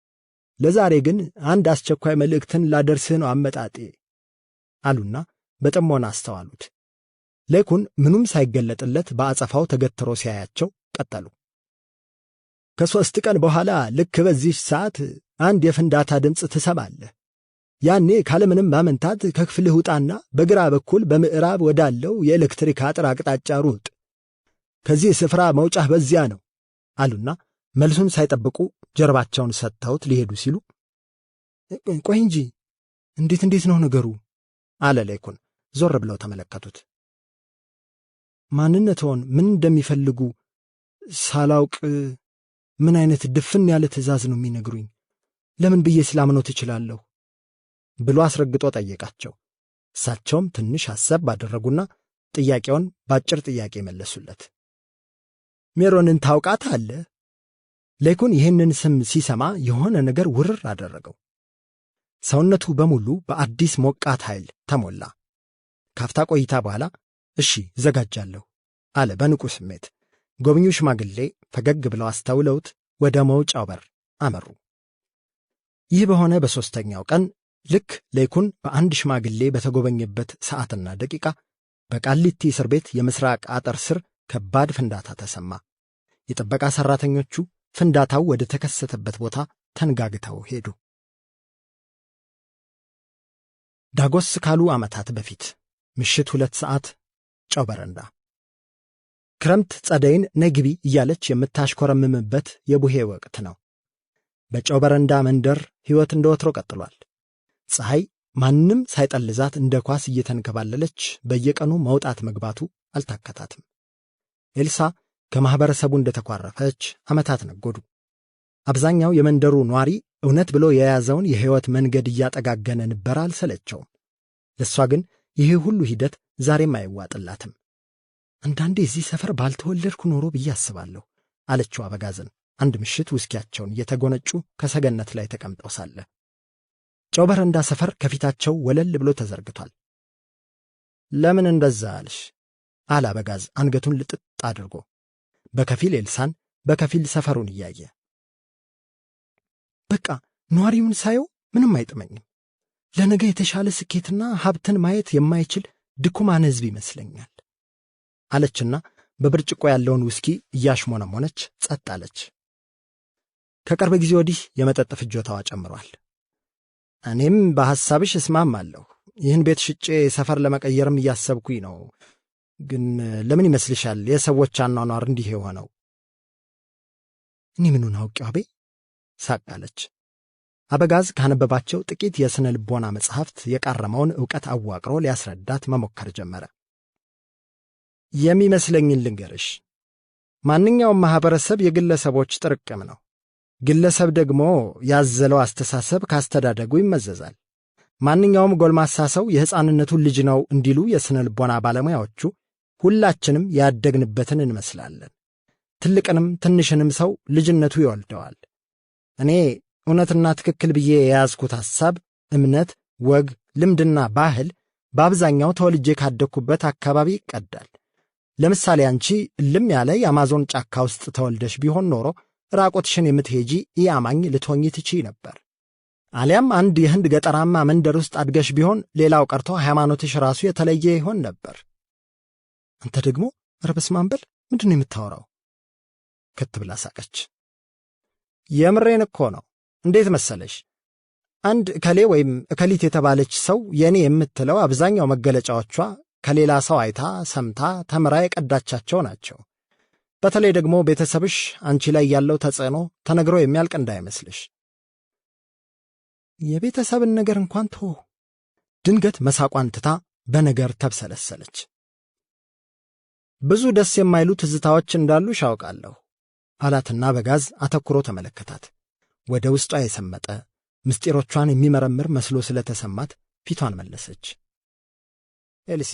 ለዛሬ ግን አንድ አስቸኳይ መልእክትን ላደርስህ ነው አመጣጤ አሉና በጥሞና አስተዋሉት። ሌኩን ምኑም ሳይገለጥለት በአጸፋው ተገትሮ ሲያያቸው ቀጠሉ። ከ3 ቀን በኋላ ልክ በዚህ ሰዓት አንድ የፍንዳታ ድምፅ ትሰማለህ። ያኔ ካለምንም ማመንታት ከክፍልህ ውጣና በግራ በኩል በምዕራብ ወዳለው የኤሌክትሪክ አጥር አቅጣጫ ሩጥ። ከዚህ ስፍራ መውጫህ በዚያ ነው አሉና መልሱን ሳይጠብቁ ጀርባቸውን ሰጥተውት ሊሄዱ ሲሉ ቆይ እንጂ እንዴት ነው ነገሩ አለ ሌኩን። ዞር ብለው ተመለከቱት። ማንነትዎን ምን እንደሚፈልጉ ሳላውቅ ምን አይነት ድፍን ያለ ትእዛዝ ነው የሚነግሩኝ? ለምን ብዬ ስላምኖት እችላለሁ ብሎ አስረግጦ ጠየቃቸው። እሳቸውም ትንሽ ሐሳብ ባደረጉና ጥያቄውን ባጭር ጥያቄ መለሱለት። ሜሮንን ታውቃታለህ? ሌኩን ይህንን ስም ሲሰማ የሆነ ነገር ውርር አደረገው። ሰውነቱ በሙሉ በአዲስ ሞቃት ኃይል ተሞላ። ካፍታ ቆይታ በኋላ እሺ ዘጋጃለሁ አለ በንቁ ስሜት። ጎብኚው ሽማግሌ ፈገግ ብለው አስተውለውት ወደ መውጫው በር አመሩ። ይህ በሆነ በ3ኛው ቀን ልክ ሌኩን በአንድ ሽማግሌ በተጎበኘበት ሰዓትና ደቂቃ በቃሊቲ እስር ቤት የምስራቅ አጥር ስር ከባድ ፍንዳታ ተሰማ። የጥበቃ ሠራተኞቹ ፍንዳታው ወደ ተከሰተበት ቦታ ተንጋግተው ሄዱ። ዳጎስ ካሉ ዓመታት በፊት ምሽት 2 ሰዓት ጨው በረንዳ። ክረምት ጸደይን ነግቢ እያለች የምታሽኮረምምበት የቡሄ ወቅት ነው። በጨው በረንዳ መንደር ሕይወት እንደወትሮ ቀጥሏል። ፀሐይ ማንም ሳይጠልዛት እንደ ኳስ እየተንከባለለች በየቀኑ መውጣት መግባቱ አልታከታትም። ኤልሳ ከማኅበረሰቡ እንደተኳረፈች ዓመታት ነጎዱ። አብዛኛው የመንደሩ ኗሪ እውነት ብሎ የያዘውን የሕይወት መንገድ እያጠጋገነ ነበር፣ አልሰለቸውም። ለእሷ ግን ይህ ሁሉ ሂደት ዛሬም አይዋጥላትም። አንዳንዴ እዚህ ሰፈር ባልተወለድኩ ኖሮ ብዬ አስባለሁ አለችው አበጋዝን አንድ ምሽት ውስኪያቸውን እየተጎነጩ ከሰገነት ላይ ተቀምጠው ሳለ። ጨው በረንዳ ሰፈር ከፊታቸው ወለል ብሎ ተዘርግቷል። ለምን እንደዛ አልሽ? አለ አበጋዝ አንገቱን ልጥጥ አድርጎ በከፊል ኤልሳን በከፊል ሰፈሩን እያየ። በቃ ኗሪውን ሳየው ምንም አይጥመኝም። ለነገ የተሻለ ስኬትና ሀብትን ማየት የማይችል ድኩማን ሕዝብ ይመስለኛል አለችና በብርጭቆ ያለውን ውስኪ እያሽሞነሞነች ጸጥ አለች። ከቅርብ ጊዜ ወዲህ የመጠጥ ፍጆታዋ ጨምሯል። እኔም በሐሳብሽ እስማማለሁ። ይህን ቤት ሽጬ ሰፈር ለመቀየርም እያሰብኩኝ ነው። ግን ለምን ይመስልሻል የሰዎች አኗኗር እንዲህ የሆነው? እኔ ምኑን አውቄው አቤ ሳቃለች። አበጋዝ ካነበባቸው ጥቂት የስነ ልቦና መጽሐፍት የቃረመውን ዕውቀት አዋቅሮ ሊያስረዳት መሞከር ጀመረ። የሚመስለኝን ልንገርሽ። ማንኛውም ማኅበረሰብ የግለሰቦች ጥርቅም ነው። ግለሰብ ደግሞ ያዘለው አስተሳሰብ ካስተዳደጉ ይመዘዛል። ማንኛውም ጎልማሳ ሰው የሕፃንነቱን ልጅ ነው እንዲሉ የስነ ልቦና ባለሙያዎቹ ሁላችንም ያደግንበትን እንመስላለን። ትልቅንም ትንሽንም ሰው ልጅነቱ ይወልደዋል። እኔ እውነትና ትክክል ብዬ የያዝኩት ሐሳብ፣ እምነት፣ ወግ፣ ልምድና ባህል በአብዛኛው ተወልጄ ካደግኩበት አካባቢ ይቀዳል። ለምሳሌ አንቺ እልም ያለ የአማዞን ጫካ ውስጥ ተወልደሽ ቢሆን ኖሮ ራቆትሽን የምትሄጂ ኢአማኝ ልትሆኚ ትችይ ነበር። አሊያም አንድ የህንድ ገጠራማ መንደር ውስጥ አድገሽ ቢሆን ሌላው ቀርቶ ሃይማኖትሽ ራሱ የተለየ ይሆን ነበር። አንተ ደግሞ ኧረ በስመ አብ በል፣ ምንድን ነው የምታወራው? ከት ብላ ሳቀች። የምሬን እኮ ነው። እንዴት መሰለሽ፣ አንድ እከሌ ወይም እከሊት የተባለች ሰው የኔ የምትለው አብዛኛው መገለጫዎቿ ከሌላ ሰው አይታ ሰምታ ተምራ የቀዳቻቸው ናቸው። በተለይ ደግሞ ቤተሰብሽ አንቺ ላይ ያለው ተጽዕኖ ተነግሮ የሚያልቅ እንዳይመስልሽ። የቤተሰብን ነገር እንኳን ተው። ድንገት መሳቋን ትታ በነገር ተብሰለሰለች። ብዙ ደስ የማይሉ ትዝታዎች እንዳሉሽ አውቃለሁ አላትና በጋዝ አተኩሮ ተመለከታት። ወደ ውስጧ የሰመጠ ምስጢሮቿን የሚመረምር መስሎ ስለተሰማት ፊቷን መለሰች። ኤልሲ